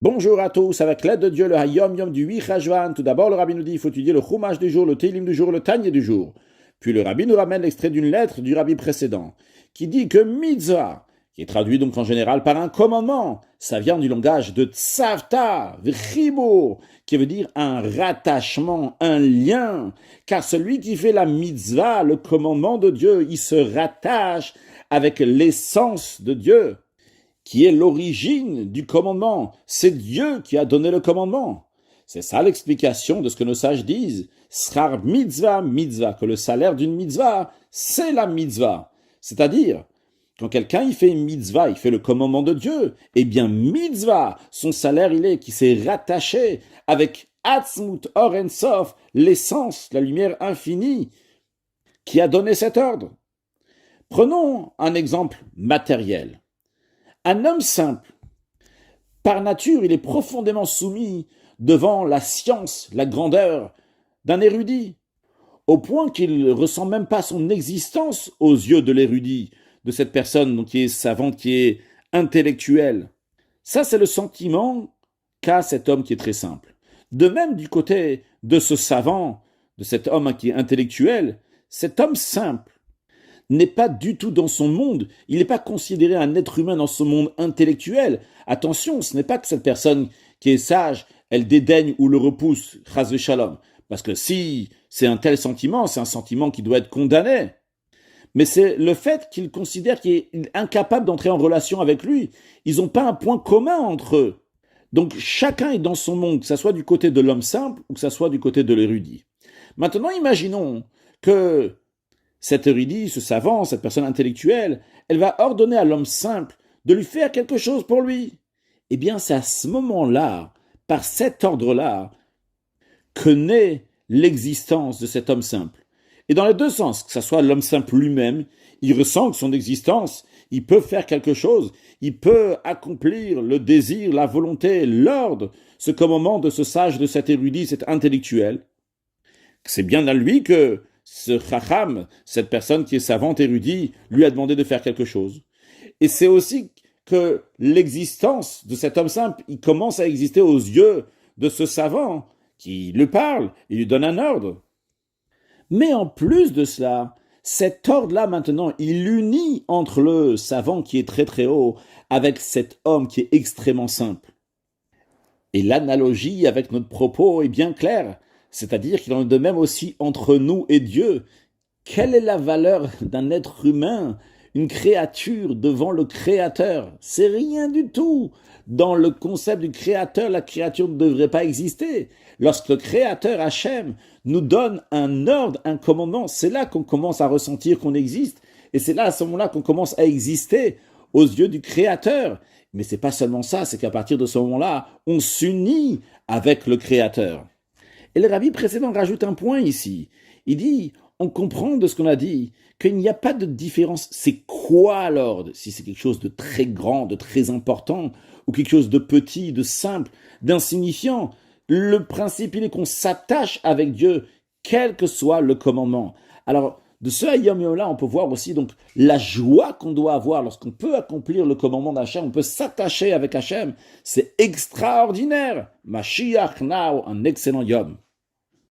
Bonjour à tous, avec l'aide de Dieu, le Hayom Yom du 8 Cheshvan. Tout d'abord, le Rabbi nous dit qu'il faut étudier le Chumash du jour, le Teilim du jour, le Tanya du jour. Puis le Rabbi nous ramène l'extrait d'une lettre du Rabbi précédent, qui dit que mitzvah, qui est traduit donc en général par un commandement, ça vient du langage de tzavta, v'chibur, qui veut dire un rattachement, un lien. Car celui qui fait la mitzvah, le commandement de Dieu, il se rattache avec l'essence de Dieu, qui est l'origine du commandement. C'est Dieu qui a donné le commandement. C'est ça l'explication de ce que nos sages disent. Schar mitzvah, mitzvah, que le salaire d'une mitzvah, c'est la mitzvah. C'est-à-dire, quand quelqu'un il fait une mitzvah, il fait le commandement de Dieu, eh bien mitzvah, son salaire il est qui s'est rattaché avec Atzmut Or En Sof, l'essence, la lumière infinie, qui a donné cet ordre. Prenons un exemple matériel. Un homme simple, par nature, il est profondément soumis devant la science, la grandeur d'un érudit, au point qu'il ne ressent même pas son existence aux yeux de l'érudit, de cette personne donc, qui est savante, qui est intellectuelle. Ça, c'est le sentiment qu'a cet homme qui est très simple. De même, du côté de ce savant, de cet homme qui est intellectuel, cet homme simple n'est pas du tout dans son monde, il n'est pas considéré un être humain dans son monde intellectuel. Attention, ce n'est pas que cette personne qui est sage, elle dédaigne ou le repousse, chas v'shalom, parce que si c'est un tel sentiment, c'est un sentiment qui doit être condamné. Mais c'est le fait qu'il considère qu'il est incapable d'entrer en relation avec lui. Ils n'ont pas un point commun entre eux. Donc chacun est dans son monde, que ce soit du côté de l'homme simple ou que ce soit du côté de l'érudit. Maintenant, imaginons que cet érudit, ce savant, cette personne intellectuelle, elle va ordonner à l'homme simple de lui faire quelque chose pour lui. Eh bien, c'est à ce moment-là, par cet ordre-là, que naît l'existence de cet homme simple. Et dans les deux sens, que ce soit l'homme simple lui-même, il ressent que son existence, il peut faire quelque chose, il peut accomplir le désir, la volonté, l'ordre, ce commandement de ce sage, de cet érudit, cet intellectuel. C'est bien à lui que ce chacham, cette personne qui est savante, érudit, lui a demandé de faire quelque chose. Et c'est aussi que l'existence de cet homme simple, il commence à exister aux yeux de ce savant qui lui parle, il lui donne un ordre. Mais en plus de cela, cet ordre-là maintenant, il unit entre le savant qui est très très haut avec cet homme qui est extrêmement simple. Et l'analogie avec notre propos est bien claire. C'est-à-dire qu'il en est de même aussi entre nous et Dieu. Quelle est la valeur d'un être humain, une créature devant le Créateur? C'est rien du tout. Dans le concept du Créateur, la créature ne devrait pas exister. Lorsque le Créateur Hachem nous donne un ordre, un commandement, c'est là qu'on commence à ressentir qu'on existe. Et c'est là, à ce moment-là, qu'on commence à exister aux yeux du Créateur. Mais c'est pas seulement ça, c'est qu'à partir de ce moment-là, on s'unit avec le Créateur. Et le rabbi précédent rajoute un point ici. Il dit, on comprend de ce qu'on a dit, qu'il n'y a pas de différence. C'est quoi l'ordre? Si c'est quelque chose de très grand, de très important, ou quelque chose de petit, de simple, d'insignifiant. Le principe, il est qu'on s'attache avec Dieu, quel que soit le commandement. Alors, de ce Hayom Yom-là, on peut voir aussi donc la joie qu'on doit avoir lorsqu'on peut accomplir le commandement d'Hachem, on peut s'attacher avec Hachem. C'est extraordinaire. Mashiach now, un excellent Yom.